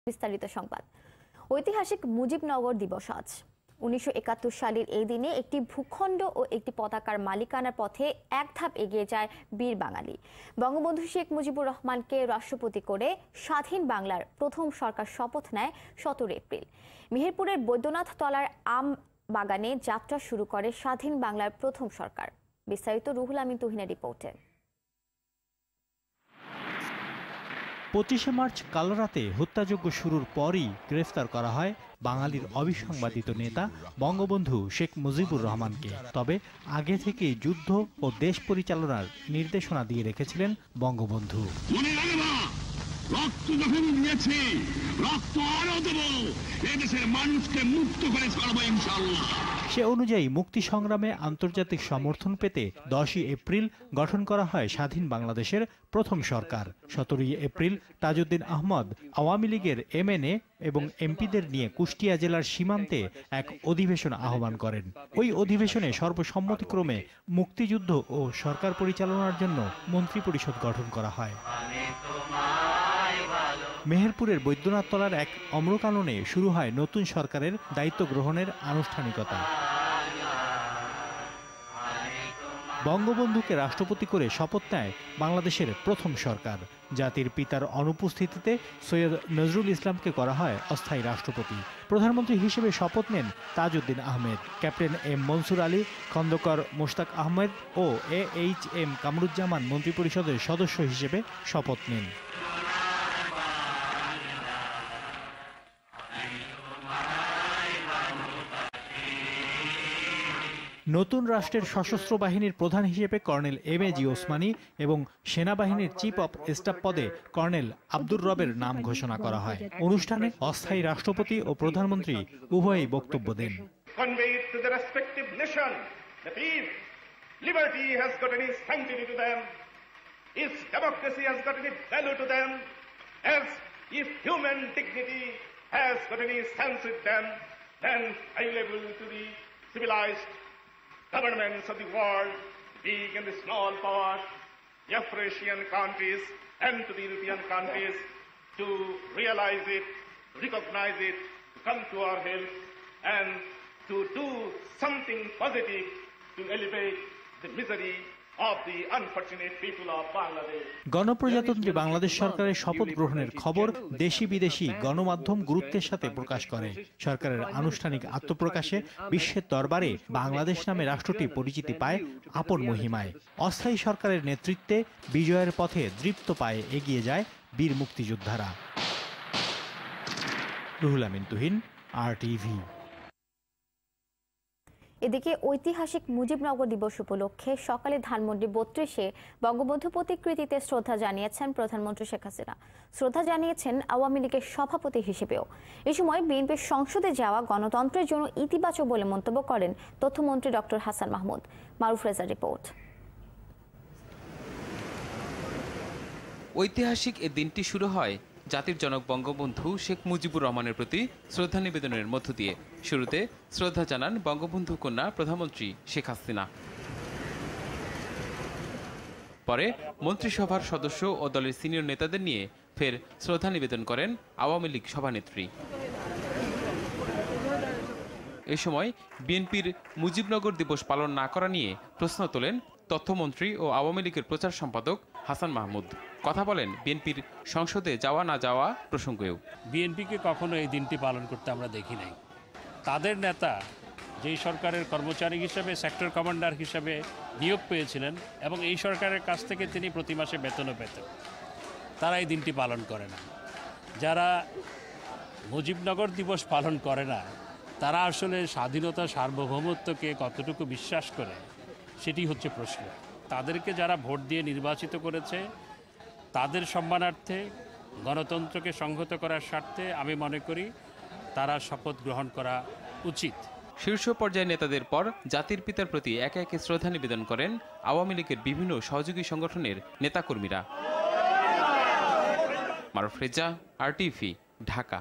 বিস্তারিত সংবাদ। ঐতিহাসিক মুজিবনগর দিবস আজ। 1971 সালের এই দিনে একটি ভূখণ্ড ও একটি পতাকার মালিকানার পথে এক ধাপ এগিয়ে যায় বীর বাঙালি। বঙ্গবন্ধু শেখ মুজিবুর রহমানকে রাষ্ট্রপতি করে স্বাধীন বাংলার প্রথম সরকার শপথ নেয় 17 এপ্রিল। মেহেরপুরের বৈদ্যনাথ তলার আম বাগানে যাত্রা শুরু করে স্বাধীন বাংলার প্রথম সরকার। বিস্তারিত রুহুল আমিন তুহিনের রিপোর্টে। 25 মার্চ কালরাতে হত্যাযজ্ঞ শুরুর পরই গ্রেফতার করা হয় বাঙালির অবিসংবাদিত নেতা বঙ্গবন্ধু শেখ মুজিবুর রহমানকে। তবে আগে থেকেই যুদ্ধ ও দেশ পরিচালনার নির্দেশনা দিয়ে রেখেছিলেন বঙ্গবন্ধু। রক্ত যখন দিয়েছি, রক্ত আরো দেব, এদেশের মানুষকে মুক্ত করে ছাড়বো ইনশাআল্লাহ। সে অনুযায়ী মুক্তি সংগ্রামে আন্তর্জাতিক সমর্থন পেতে 10 এপ্রিল গঠন করা হয় স্বাধীন বাংলাদেশের প্রথম সরকার। 17 এপ্রিল তাজউদ্দিন আহমদ আওয়ামী লীগের এমএনএ এবং এমপিদের নিয়ে কুষ্টিয়া জেলার সীমান্তে এক অধিবেশন আহ্বান করেন। ওই অধিবেশনে সর্বসম্মতিক্রমে মুক্তিযুদ্ধ ও সরকার পরিচালনার জন্য মন্ত্রিপরিষদ গঠন করা হয়। মেহেরপুরের বৈদ্যনাথ তলার এক অম্রকাননে শুরু হয় নতুন সরকারের দায়িত্ব গ্রহণের আনুষ্ঠানিকতা। বঙ্গবন্ধুকে রাষ্ট্রপতি করে শপথ নেয় বাংলাদেশের প্রথম সরকার। জাতির পিতার অনুপস্থিতিতে সৈয়দ নজরুল ইসলামকে করা হয় অস্থায়ী রাষ্ট্রপতি। প্রধানমন্ত্রী হিসেবে শপথ নেন তাজউদ্দিন আহমেদ। ক্যাপ্টেন এম মনসুর আলী, খন্দকার মোশতাক আহমেদ ও AHM কামরুজ্জামান মন্ত্রিপরিষদের সদস্য হিসেবে শপথ নেন। নতুন রাষ্ট্রের সশস্ত্র বাহিনীর প্রধান হিসেবে কর্নেল MAG ওসমানী এবং সেনাবাহিনীর চিফ অব স্টাফ পদে কর্নেল আব্দুর রবের নাম ঘোষণা করা হয়। অনুষ্ঠানে অস্থায়ী রাষ্ট্রপতি ও প্রধানমন্ত্রী উভয়ই বক্তব্য দেন। Governments of the world, big and the small powers, the Afro-Asian countries and to the European countries, to realize it, recognize it, to come to our help and to do something positive to elevate the misery of the unfortunate people of Bangladesh. গণপ্রজাতন্ত্রী বাংলাদেশ সরকারের শপথ গ্রহণের খবর দেশি বিদেশি গণমাধ্যম গুরুত্বের সাথে প্রকাশ করে। সরকারের আনুষ্ঠানিক আত্মপ্রকাশে বিশ্বের দরবারে বাংলাদেশ নামে রাষ্ট্রটি পরিচিতি পায় আপন মহিমায়। অস্থায়ী সরকারের নেতৃত্বে বিজয়ের পথে দৃপ্ত পায়ে এগিয়ে যায় বীর মুক্তিযোদ্ধারা। রুহুল আমিন তুহিন, RTV। এদিকে ঐতিহাসিক মুজিবনগর দিবস উপলক্ষে সকালে ধানমন্ডি 32-এ বঙ্গবন্ধু প্রতিকৃতিতে শ্রদ্ধা জানিয়েছেন প্রধানমন্ত্রী শেখ হাসিনা। শ্রদ্ধা জানিয়েছেন আওয়ামী লীগের সভাপতি হিসেবেও। এ সময় বিএনপির সংসদে যাওয়া গণতন্ত্রের জন্য ইতিবাচক বলে মন্তব্য করেন তথ্যমন্ত্রী ডক্টর হাসান মাহমুদ। মারুফ রেজার রিপোর্ট। ঐতিহাসিক এ দিনটি শুরু হয় জাতির জনক বঙ্গবন্ধু শেখ মুজিবুর রহমানের প্রতি শ্রদ্ধা নিবেদনের মধ্য দিয়ে। শুরুতে শ্রদ্ধা জানান বঙ্গবন্ধু কন্যা প্রধানমন্ত্রী শেখ হাসিনা। পরে মন্ত্রিসভার সদস্য ও দলের সিনিয়র নেতাদের নিয়ে ফের শ্রদ্ধা নিবেদন করেন আওয়ামী লীগ সভানেত্রী। এ সময় বিএনপির মুজিবনগর দিবস পালন না করা নিয়ে প্রশ্ন তোলেন তথ্যমন্ত্রী ও আওয়ামী লীগের প্রচার সম্পাদক হাসান মাহমুদ। কথা বলেন বিএনপির সংসদে যাওয়া না যাওয়া প্রসঙ্গেও। বিএনপিকে কখনো এই দিনটি পালন করতে আমরা দেখি নাই। তাদের নেতা যেই সরকারের কর্মচারী হিসেবে সেক্টর কমান্ডার হিসেবে নিয়োগ পেয়েছিলেন এবং এই সরকারের কাছ থেকে তিনি প্রতি মাসে বেতনও পেতেন, তারা এই দিনটি পালন করে না। যারা মুজিবনগর দিবস পালন করে না তারা আসলে স্বাধীনতা সার্বভৌমত্বকে কতটুকু বিশ্বাস করে সেটি হচ্ছে প্রশ্ন। তাদেরকে যারা ভোট দিয়ে নির্বাচিত করেছে তাদের সম্মানার্থে, গণতন্ত্রকে সংহত করার স্বার্থে আমি মনে করি তারা শপথ গ্রহণ করা উচিত। শীর্ষ পর্যায়ের নেতাদের পর জাতির পিতার প্রতি একে একে শ্রদ্ধা নিবেদন করেন আওয়ামী লীগের বিভিন্ন সহযোগী সংগঠনের নেতাকর্মীরা। মারুফ রেজা, RTV, ঢাকা।